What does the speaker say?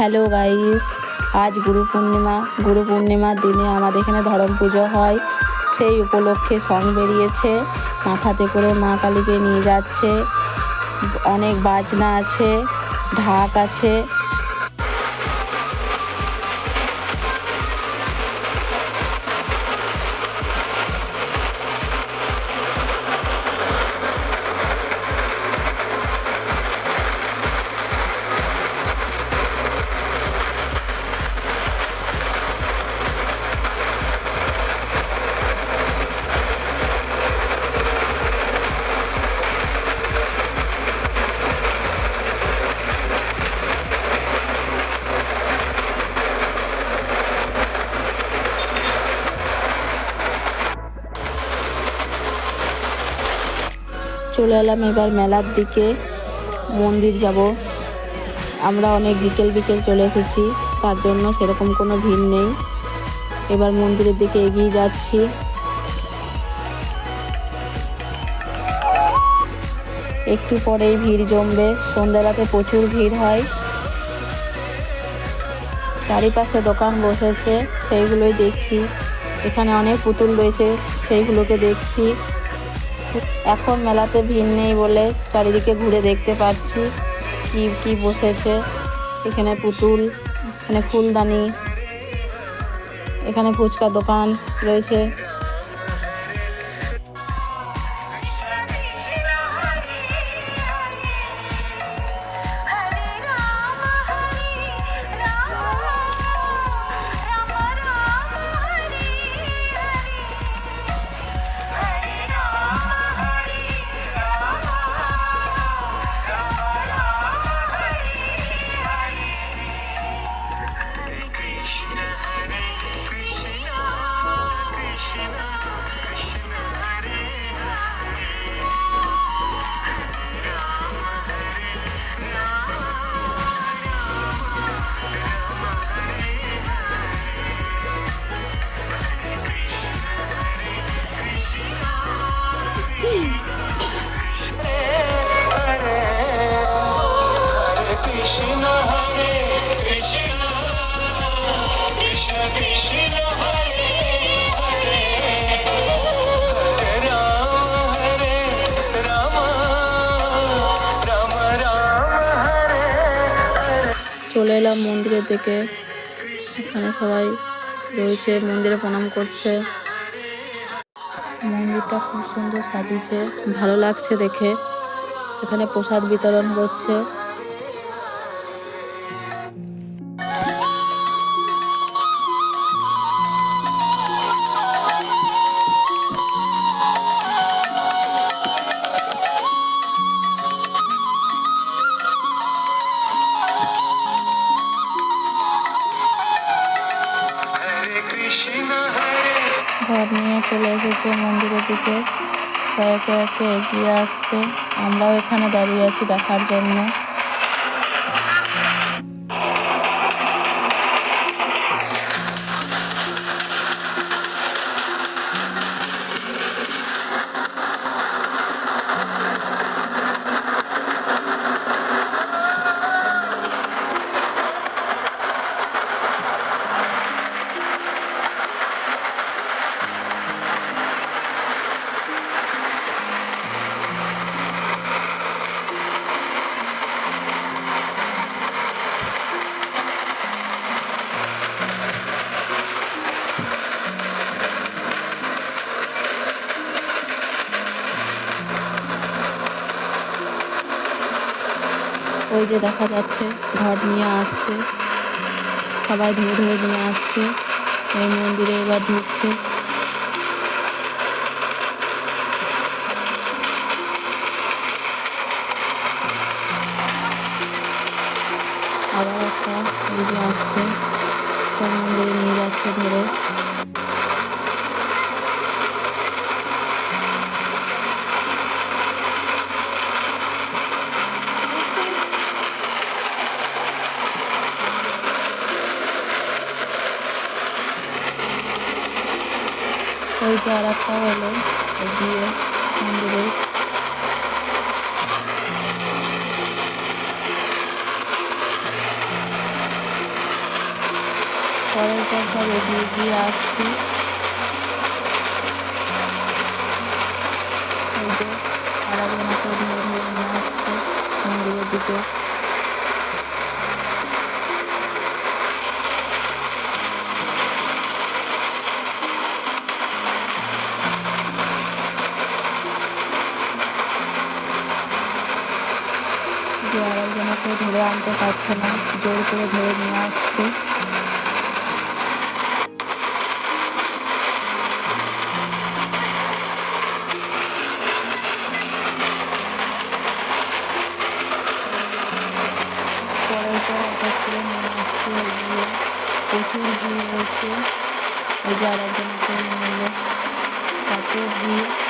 Hello guys, আজ গুরু পূর্ণিমার দিনে আমাদের এখানে ধরম পুজো হয়। সেই উপলক্ষে সং বেরিয়েছে, মাথাতে করে মা কালীকে নিয়ে যাচ্ছে। অনেক বাজনা আছে, ঢাক আছে। চলে এলাম এবার মেলার দিকে। মন্দির যাব আমরা, অনেক বিকেল চলে এসেছি, তার জন্য সেরকম কোনো ভিড় নেই। এবার মন্দিরের দিকে এগিয়ে যাচ্ছি। একটু পরেই ভিড় জমবে, সন্ধ্যাবেলাতে প্রচুর ভিড় হয়। চারিপাশে দোকান বসেছে, সেইগুলোই দেখছি। এখানে অনেক পুতুল রয়েছে, সেইগুলোকে দেখছি। এখন মেলাতে ভিড় নেই বলে চারিদিকে ঘুরে দেখতে পাচ্ছি কি কি বসেছে। এখানে পুতুল, এখানে ফুলদানি, এখানে ফুচকা দোকান রয়েছে। চলে এলাম মন্দিরের দিকে। এখানে সবাই রয়েছে, মন্দিরে প্রণাম করছে। মন্দিরটা খুব সুন্দর সাজিয়েছে, ভালো লাগছে দেখে। এখানে প্রসাদ বিতরণ করছে। ঘর নিয়ে চলে এসেছে মন্দিরের দিকে, একে একে এগিয়ে আসছে। আমরাও এখানে দাঁড়িয়ে আছি দেখার জন্য। ওই যে দেখা যাচ্ছে ঘট নিয়ে আসছে, সবাই ধরে ধরে নিয়ে আসছে। এই মন্দিরে এবার ঢুকছে। আবার একটা দিদি আসছে, সব মন্দিরে নিয়ে যাচ্ছে ধরে। ওই যে আর একটা হলো এগিয়ে মন্দিরে। পরের পর সব এগিয়ে গিয়ে আসছি। এই যে আর একজনকে ধরে ধরে নিয়ে আসছে মন্দিরের দিকে। যে আর একজনকে ধরে আনতে পারছে না, জোর করে ধরে নিয়ে আসছে। পরের পর এক এক করে নিয়ে আসছে এগিয়ে। প্রচুর ভিড় হয়েছে। এই যে আর একজনকে নিয়ে এলো, কত ভিড়।